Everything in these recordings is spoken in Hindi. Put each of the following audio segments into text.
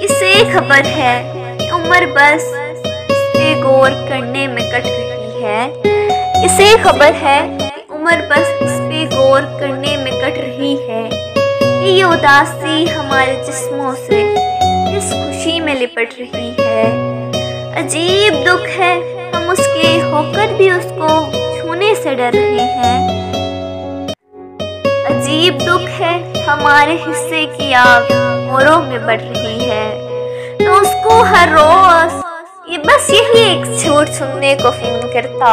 किसे खबर है कि उम्र बस इस पे गौर करने में कट रही है। किसे खबर है कि उम्र बस इस पे गौर करने में कट रही है कि ये उदासी हमारे जिस्मों से इस खुशी में लिपट रही है। अजीब दुख है, हम उसके होकर भी उसको छूने से डर रहे हैं। अजीब दुख है, हमारे हिस्से की आग मोरों में बढ़ रही है, तो उसको हर रोज ये बस यही एक झूठ सुनने को फोन करता।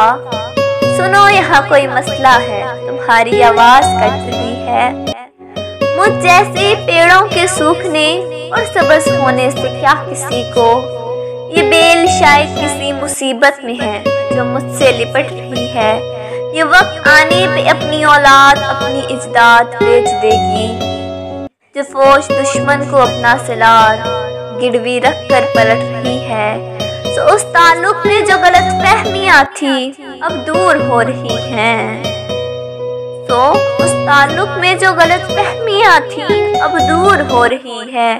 सुनो, यहाँ कोई मसला है, तुम्हारी आवाज कट रही है। मुझ जैसे पेड़ों के सूखने और सबज होने से क्या किसी को, ये बेल शायद किसी मुसीबत में है जो मुझसे लिपट रही है। ये वक्त आने पे अपनी औलाद, अपनी इजदाद बेच देगी, जो फौज दुश्मन को अपना सिलार गिरवी रख कर पलट रही है। तो उस ताल्लुक में जो गलत फहमियाँ थी अब दूर हो रही हैं। तो उस ताल्लुक में जो गलत फहमियाँ थी अब दूर हो रही है।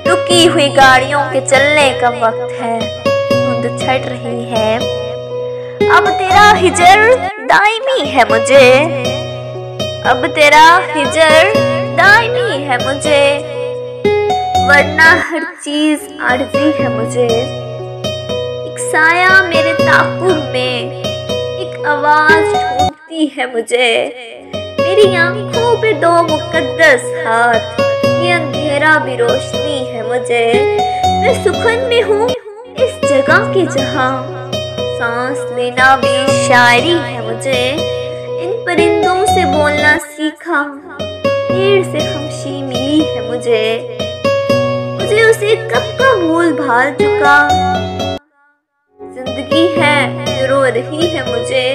रुकी हुई गाड़ियों के चलने का वक्त है, धुंध छट रही है। अब तेरा हिजर दायमी है मुझे, अब तेरा हिजर दायमी है मुझे, वरना हर चीज आरज़ी है मुझे। एक साया मेरे ताक़ुब में, एक आवाज ढूंढती है मुझे। मेरी आंखों पे दो मुकद्दस हाथ, ये अंधेरा भी रोशनी है मुझे। मैं सुखन में हूँ इस जगह के जहाँ सांस लेना भी शायरी है मुझे। इन परिंदों से बोलना सीखा, पेड़ से खामोशी मिली है मुझे। मुझे उसे कब का भूल भाल चुका, जिंदगी है जो रो रही है मुझे।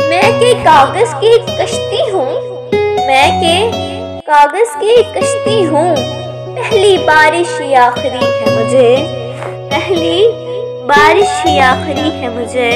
मैं के कागज की कश्ती हूँ, मैं के कागज की कश्ती हूँ। पहली बारिश ही आखिरी है मुझे, पहली बारिश ही आखिरी है मुझे।